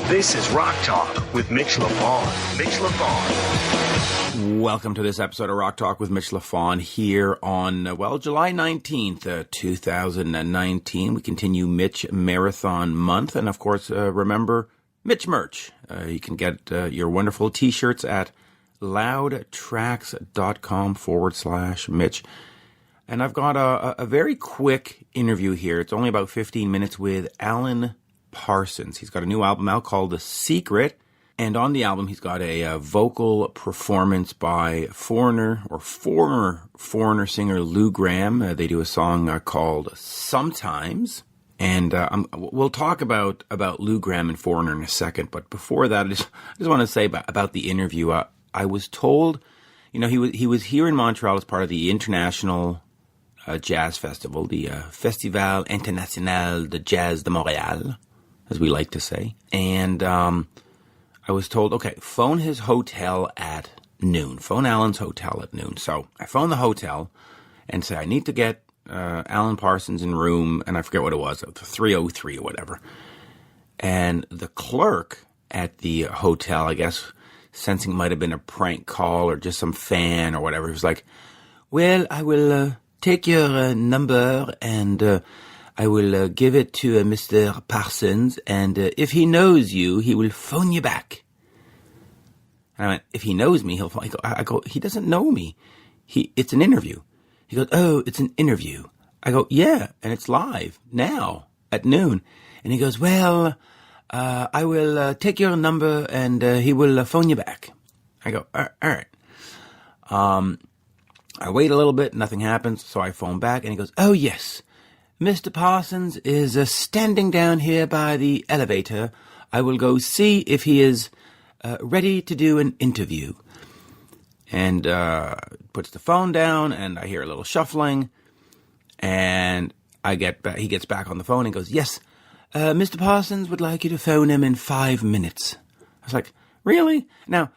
This is Rock Talk with Mitch Lafon. Mitch Lafon. Welcome to this episode of Rock Talk with Mitch Lafon here on, July 19th, 2019. We continue Mitch Marathon Month. And, of course, remember, Mitch merch. You can get your wonderful T-shirts at loudtracks.com/Mitch. And I've got a very quick interview here. It's only about 15 minutes with Alan Parsons. He's got a new album out called The Secret. And on the album, he's got a vocal performance by former Foreigner singer Lou Gramm. They do a song called Sometimes. And we'll talk about Lou Gramm and Foreigner in a second. But before that, I just want to say about the interview. I was told, he was here in Montreal as part of the International Jazz Festival, the Festival International de Jazz de Montréal, as we like to say. And I was told, okay, phone his hotel at noon. Phone Alan's hotel at noon. So I phoned the hotel and said, I need to get Alan Parsons in room, and I forget what it was, 303 or whatever. And the clerk at the hotel, I guess, sensing it might have been a prank call or just some fan or whatever, he was like, well, I will take your number and I will give it to Mr. Parsons, and if he knows you, he will phone you back. And I went, if he knows me, he'll phone. I go, he doesn't know me. It's an interview. He goes, oh, it's an interview. I go, yeah, and it's live now at noon. And he goes, well, I will take your number and he will phone you back. I go, all right. I wait a little bit, nothing happens, so I phone back, and he goes, oh, yes. Mr. Parsons is standing down here by the elevator. I will go see if he is ready to do an interview. And puts the phone down, and I hear a little shuffling. And he gets back on the phone and goes, yes, Mr. Parsons would like you to phone him in 5 minutes. I was like, really? Now,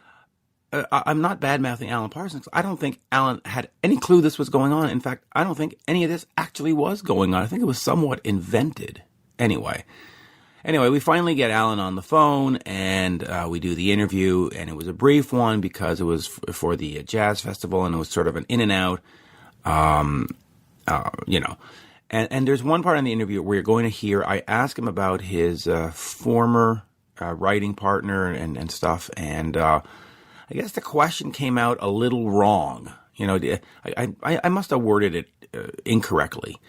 I'm not bad-mouthing Alan Parsons. I don't think Alan had any clue this was going on. In fact, I don't think any of this actually was going on. I think it was somewhat invented. Anyway, we finally get Alan on the phone, and we do the interview, and it was a brief one because it was for the Jazz Festival, and it was sort of an in and out, And there's one part in the interview where you're going to hear, I ask him about his former writing partner and stuff, and I guess the question came out a little wrong. I must have worded it incorrectly,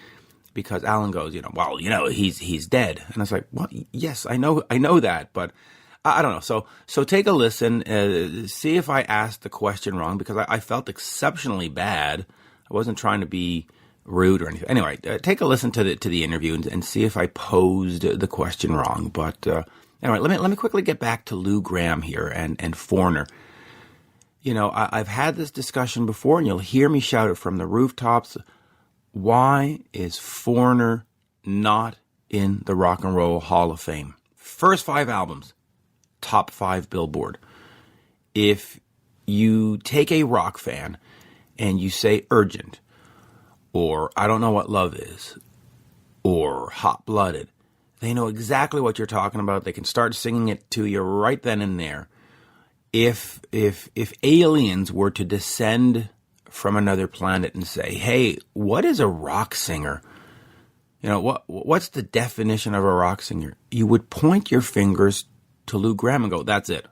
because Alan goes, he's dead. And I was like, well, yes, I know that, but I don't know. So take a listen, see if I asked the question wrong, because I felt exceptionally bad. I wasn't trying to be rude or anything. Anyway, take a listen to the interview and see if I posed the question wrong. But anyway, let me quickly get back to Lou Gramm here and Foreigner. I've had this discussion before, and you'll hear me shout it from the rooftops. Why is Foreigner not in the Rock and Roll Hall of Fame? First 5 albums, top 5 Billboard. If you take a rock fan and you say Urgent, or I Don't Know What Love Is, or Hot Blooded, they know exactly what you're talking about. They can start singing it to you right then and there. If aliens were to descend from another planet and say, hey, what is a rock singer? What's the definition of a rock singer? You would point your fingers to Lou Gramm and go, that's it.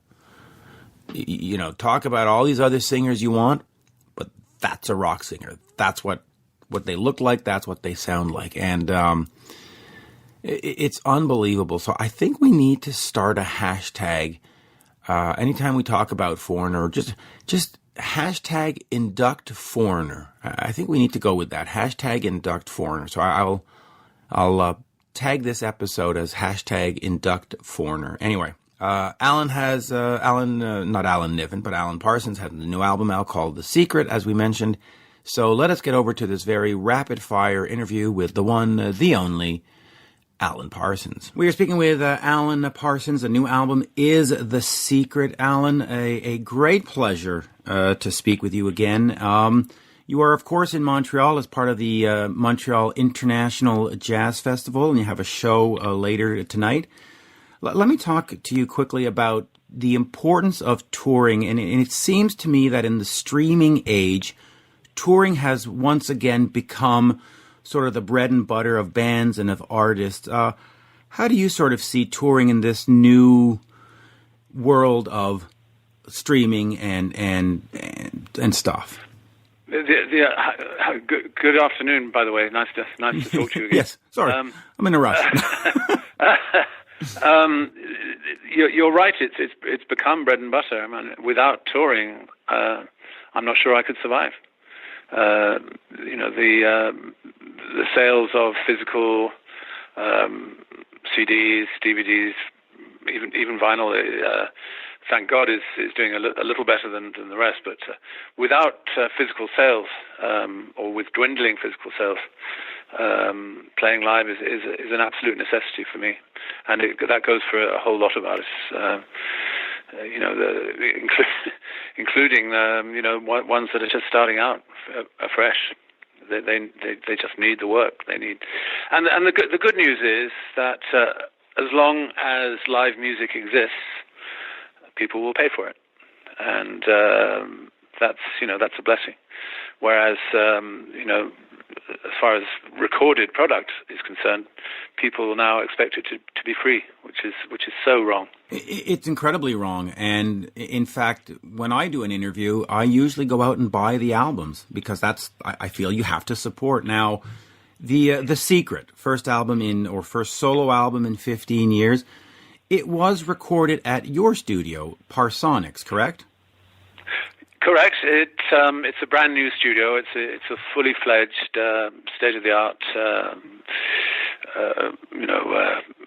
Talk about all these other singers you want, but that's a rock singer. That's what they look like. That's what they sound like. And it's unbelievable. So I think we need to start a hashtag. Anytime we talk about Foreigner, just hashtag induct Foreigner. I think we need to go with that. Hashtag induct Foreigner. So I'll tag this episode as hashtag induct Foreigner. Anyway, not Alan Niven, but Alan Parsons has a new album out called The Secret, as we mentioned. So let us get over to this very rapid fire interview with the one, the only, Alan Parsons. We are speaking with Alan Parsons. The new album is The Secret. Alan, a great pleasure to speak with you again. You are, of course, in Montreal as part of the Montreal International Jazz Festival, and you have a show later tonight. Let me talk to you quickly about the importance of touring. And it seems to me that in the streaming age, touring has once again become sort of the bread and butter of bands and of artists. How do you sort of see touring in this new world of streaming and stuff? Good afternoon, by the way. Nice to talk to you again. Yes, sorry, I'm in a rush. You're right. It's become bread and butter. I mean, without touring, I'm not sure I could survive. The sales of physical CDs, DVDs, even vinyl. Thank God is doing a little better than the rest. But without physical sales, or with dwindling physical sales, playing live is an absolute necessity for me, and that goes for a whole lot of artists. Including ones that are just starting out afresh. They just need the work. They need, and the good news is that as long as live music exists, people will pay for it, and that's a blessing. Whereas as far as recorded product is concerned, people now expect it to be free, which is so wrong. It's incredibly wrong. And in fact, when I do an interview, I usually go out and buy the albums because I feel you have to support. Now, the Secret, first solo album in 15 years, it was recorded at your studio, Parsonics, correct? Correct. It's a brand new studio. It's a fully fledged, state of the art,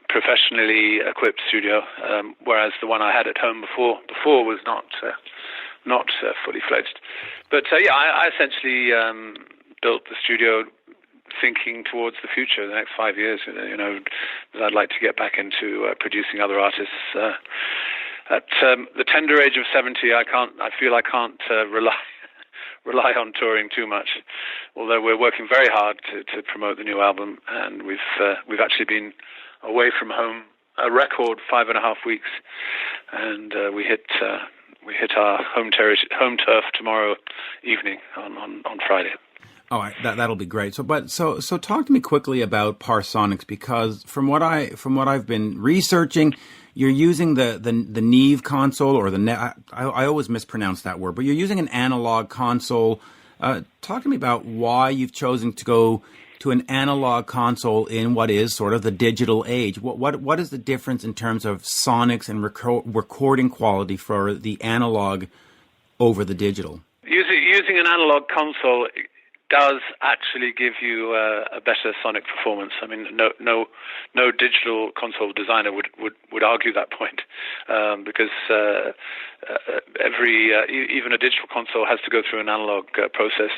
professionally equipped studio. Whereas the one I had at home before was not fully fledged. But I essentially built the studio thinking towards the future, the next 5 years. I'd like to get back into producing other artists. At the tender age of 70, I feel I can't rely on touring too much. Although we're working very hard to promote the new album, and we've actually been away from home a record 5.5 weeks, and we hit our home turf tomorrow evening on Friday. Oh, that'll be great. So talk to me quickly about Parsonics, because from what I've been researching, you're using the Neve console, or I always mispronounce that word, but you're using an analog console. Talk to me about why you've chosen to go to an analog console in what is sort of the digital age. What is the difference in terms of sonics and recording quality for the analog over the digital? Using an analog console does actually give you a better sonic performance. I mean, no digital console designer would argue that point, because even a digital console has to go through an analog process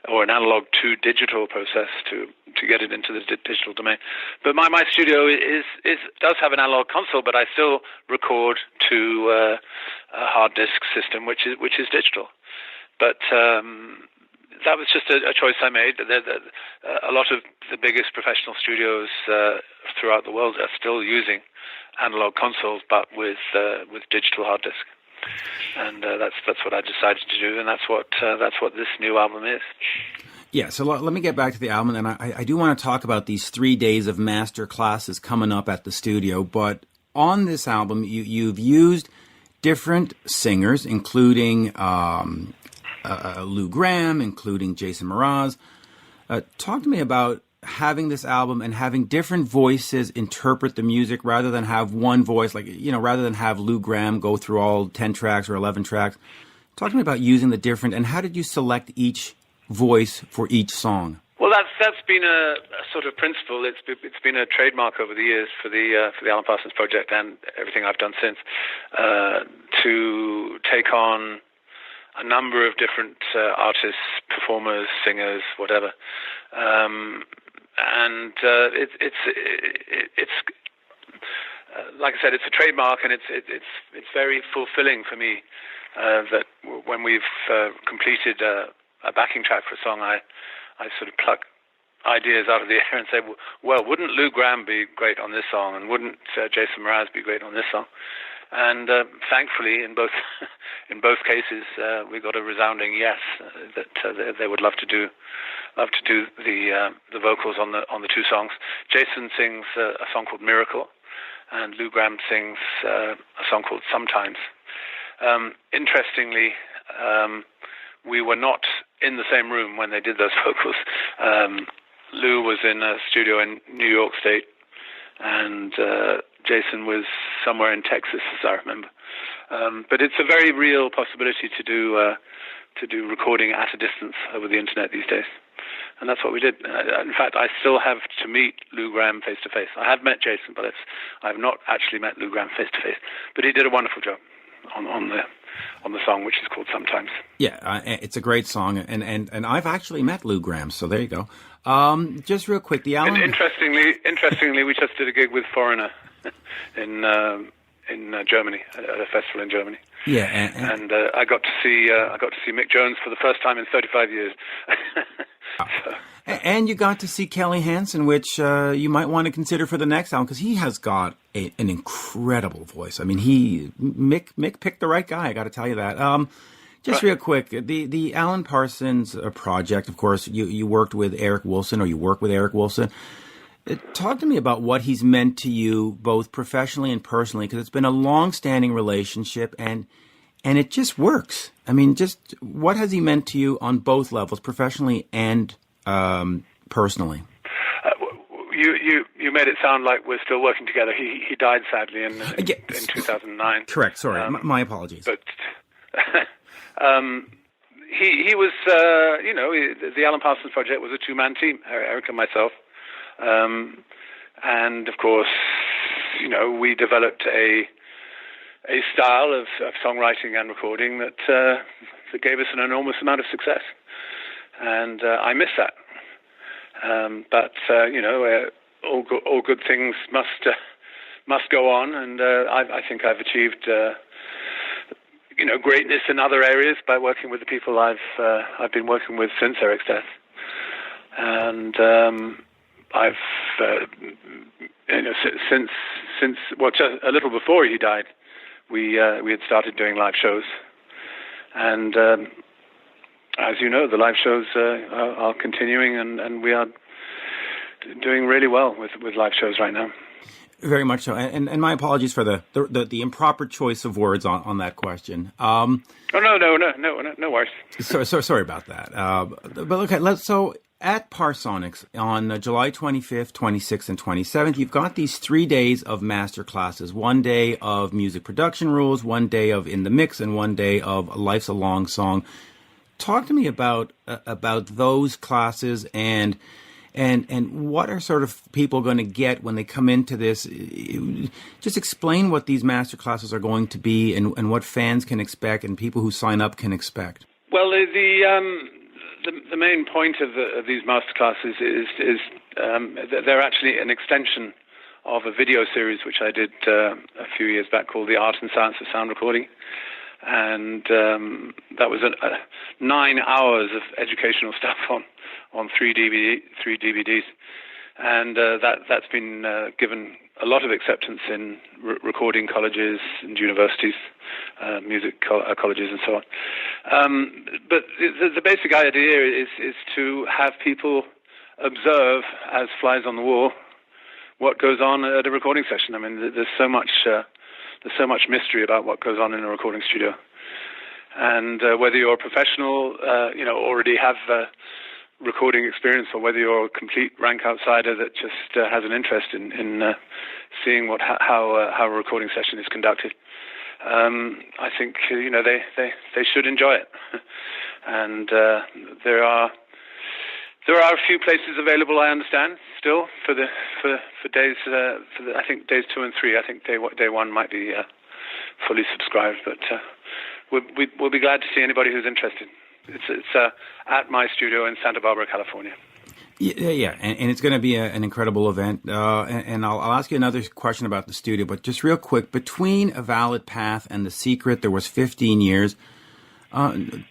or an analog to digital process to get it into the digital domain. But my studio does have an analog console, but I still record to a hard disk system, which is digital. But that was just a choice I made. A lot of the biggest professional studios throughout the world are still using analog consoles, but with digital hard disk. And that's what I decided to do, and that's what this new album is. Yeah, so let me get back to the album, and I do want to talk about these 3 days of master classes coming up at the studio. But on this album, you've used different singers, including Lou Gramm, including Jason Mraz. Talk to me about having this album and having different voices interpret the music rather than have one voice, rather than have Lou Gramm go through all 10 tracks or 11 tracks. Talk to me about using the different, and how did you select each voice for each song? Well, that's been a sort of principle. It's been a trademark over the years for the Alan Parsons project and everything I've done since, to take on a number of different artists, performers, singers, whatever, and it's like I said, it's a trademark, and it's very fulfilling for me that when we've completed a backing track for a song, I sort of pluck ideas out of the air and say, well, wouldn't Lou Gramm be great on this song, and wouldn't Jason Mraz be great on this song? And thancfully, in both cases, we got a resounding yes, that they would love to do the vocals on the two songs. Jason sings a song called Miracle, and Lou Gramm sings a song called Sometimes. Interestingly, we were not in the same room when they did those vocals. Lou was in a studio in New York State, and Jason was somewhere in Texas, as I remember. But it's a very real possibility to do recording at a distance over the internet these days, and that's what we did. In fact, I still have to meet Lou Gramm face to face. I have met Jason, but I have not actually met Lou Gramm face to face. But he did a wonderful job on the song, which is called Sometimes. Yeah, it's a great song, and I've actually met Lou Gramm, so there you go. Just real quick, the Alan. Interestingly, we just did a gig with Foreigner in Germany, at a festival in Germany. Yeah, and I got to see Mick Jones for the first time in 35 years. And you got to see Kelly Hansen, which you might want to consider for the next album, because he has got an incredible voice. I mean, Mick picked the right guy. I got to tell you that. Just real quick, the Alan Parsons project. Of course, you worked with Eric Wilson, or you work with Eric Wilson. Talk to me about what he's meant to you, both professionally and personally, because it's been a long-standing relationship, and it just works. I mean, just what has he meant to you on both levels, professionally and personally? You made it sound like we're still working together. He died sadly in 2009. Correct. Sorry, my apologies. But he was, the Alan Parsons project was a two-man team, Eric and myself. And of course, we developed a style of songwriting and recording that gave us an enormous amount of success, and I miss that. But all good things must go on, and I think I've achieved greatness in other areas by working with the people I've been working with since Eric's death, and I've since just a little before he died, we had started doing live shows, and as you know, the live shows are continuing, and we are doing really well with live shows right now. Very much so, and my apologies for the improper choice of words on that question. No worries. So sorry about that. But okay, so at Parsonics on July 25th, 26th, and 27th, you've got these 3 days of master classes. 1 day of music production rules, 1 day of in the mix, and 1 day of Life's a Long Song. Talk to me about those classes and what are sort of people going to get when they come into this. Just explain what these master classes are going to be and what fans can expect and people who sign up can expect. Well, the main point of these master classes is they're actually an extension of a video series which I did a few years back called The Art and Science of Sound Recording. And that was 9 hours of educational stuff on three DVDs, and that's been given a lot of acceptance in recording colleges and universities, music colleges, and so on. But the basic idea is to have people observe as flies on the wall what goes on at a recording session. I mean, there's so much mystery about what goes on in a recording studio, and whether you're a professional, already have recording experience, or whether you're a complete rank outsider that just has an interest in seeing how a recording session is conducted, I think they should enjoy it. And there are a few places available, I understand, still for days. I think days 2 and 3. I think day 1 might be fully subscribed, but we'll be glad to see anybody who's interested. It's at my studio in Santa Barbara, California. Yeah, and it's going to be an incredible event. And I'll ask you another question about the studio, but just real quick, between A Valid Path and The Secret, there was 15 years.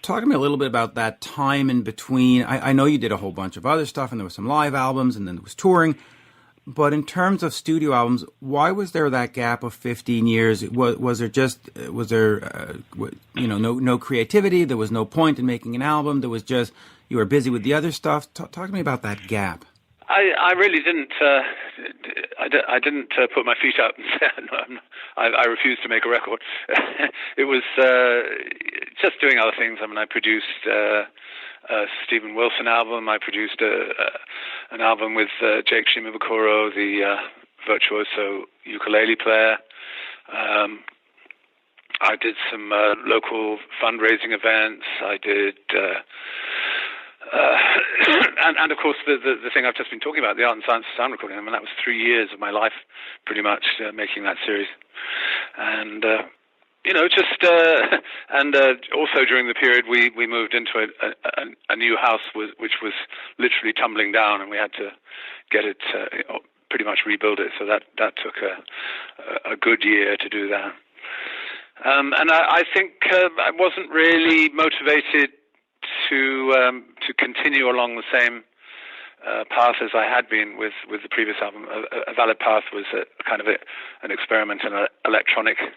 Talk to me a little bit about that time in between. I know you did a whole bunch of other stuff, and there was some live albums, and then there was touring. But in terms of studio albums, why was there that gap of 15 years? Was there no creativity? There was no point in making an album. There was just, you were busy with the other stuff. Talk to me about that gap. I really didn't. I didn't put my feet up and say, no, I refuse to make a record. It was just doing other things. I mean, I produced a Stephen Wilson album. I produced an album with Jake Shimabukuro, the virtuoso ukulele player. I did some local fundraising events. I did. And of course, the thing I've just been talking about, the Art and Science of Sound Recording, I mean, that was 3 years of my life, pretty much, making that series. And, also during the period, we moved into a new house, which was literally tumbling down, and we had to get it, pretty much rebuild it. So that took a good year to do that. And I think I wasn't really motivated to continue along the same path as I had been with the previous album. A Valid Path was an experiment in electronica,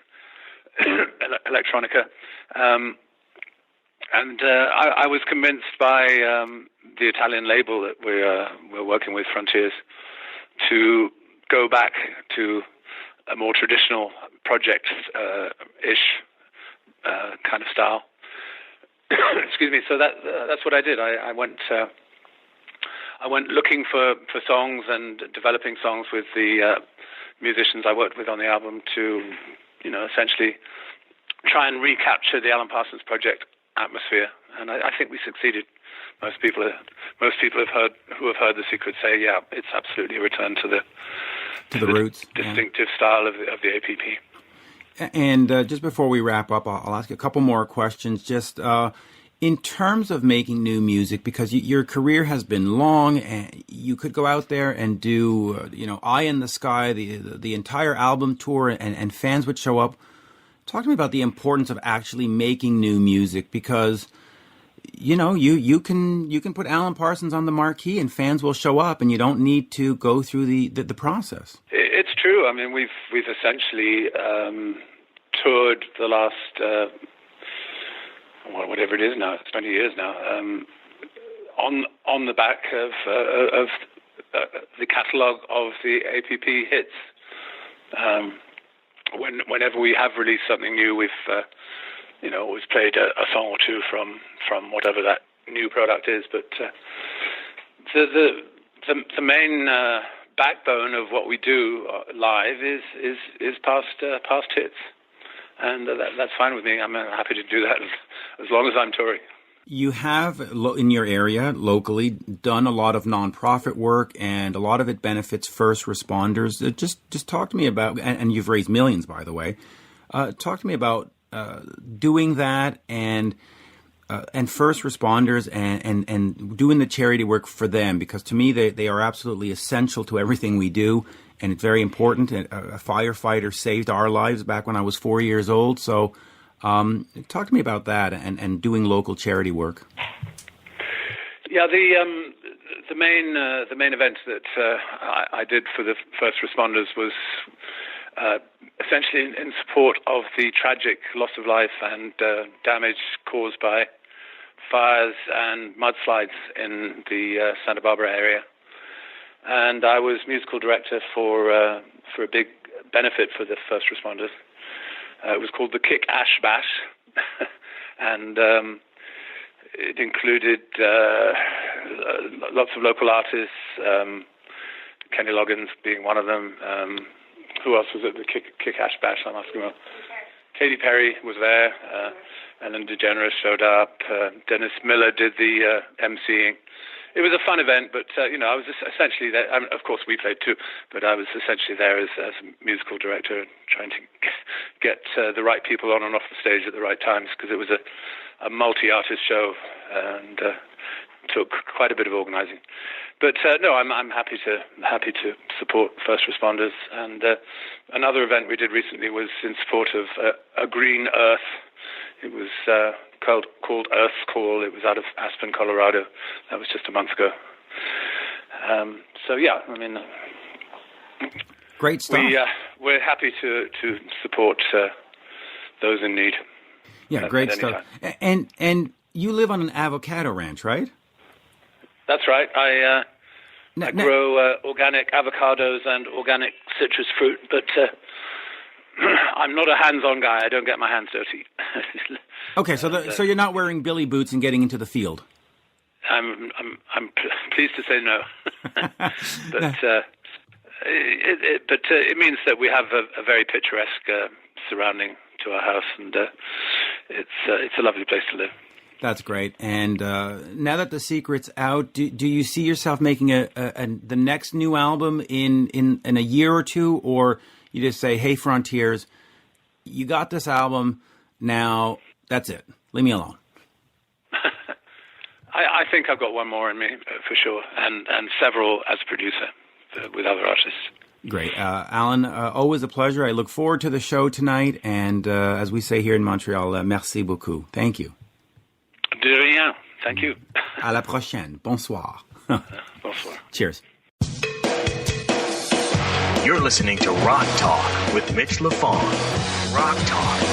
and I was convinced by the Italian label that we're working with, Frontiers, to go back to a more traditional project-ish kind of style. Excuse me. So that's what I did. I went looking for songs and developing songs with the musicians I worked with on the album to, essentially try and recapture the Alan Parsons Project atmosphere. And I think we succeeded. Most people who have heard this could say, yeah, it's absolutely a return to the roots, distinctive style of the APP. And just before we wrap up, I'll ask you a couple more questions. Just in terms of making new music, because your career has been long, and you could go out there and do, Eye in the Sky, the entire album tour, and fans would show up. Talk to me about the importance of actually making new music, because you can put Alan Parsons on the marquee and fans will show up, and you don't need to go through the process. It's true. I mean, we've essentially toured the last whatever it is now, it's 20 years now, on the back of the catalogue of the APP hits. Whenever we have released something new, we've always played a song or two from whatever that new product is. But the main backbone of what we do live is past hits, and that's fine with me. I'm happy to do that as long as I'm touring. You have, in your area, locally, done a lot of nonprofit work, and a lot of it benefits first responders. Just talk to me about, and you've raised millions, by the way. Talk to me about doing that and first responders and doing the charity work for them, because to me they are absolutely essential to everything we do, and it's very important. A firefighter saved our lives back when I was 4 years old, so talk to me about that and doing local charity work. Yeah, the main event that I did for the first responders was essentially in support of the tragic loss of life and damage caused by fires and mudslides in the Santa Barbara area. And I was musical director for a big benefit for the first responders. It was called the Kick Ash Bash, and it included lots of local artists, Kenny Loggins being one of them. Who else was at the Kick Ash Bash? I'm asking about. Katy Perry was there. Ellen DeGeneres showed up. Dennis Miller did the emceeing. It was a fun event, but I was essentially there. I mean, of course, we played too, but I was essentially there as a musical director, trying to get the right people on and off the stage at the right times, because it was a multi-artist show and took quite a bit of organising. But no, I'm happy to support first responders. And another event we did recently was in support of a Green Earth It was called Earth's Call. It was out of Aspen, Colorado. That was just a month ago. Great stuff. We're happy to support those in need. Yeah, great stuff. And you live on an avocado ranch, right? That's right. I grow organic avocados and organic citrus fruit, but I'm not a hands-on guy. I don't get my hands dirty. Okay, so you're not wearing billy boots and getting into the field. I'm pleased to say no, but it means that we have a very picturesque surrounding to our house, and it's a lovely place to live. That's great. And now that the secret's out, do you see yourself making the next new album in a year or two, or you just say, "Hey, Frontiers, you got this album now. That's it. Leave me alone." I think I've got one more in me for sure, and several as a producer with other artists. Great. Alan, always a pleasure. I look forward to the show tonight. And as we say here in Montreal, merci beaucoup. Thank you. De rien. Thank you. À la prochaine. Bonsoir. Bonsoir. Cheers. You're listening to Rock Talk with Mitch Lafon. Rock Talk.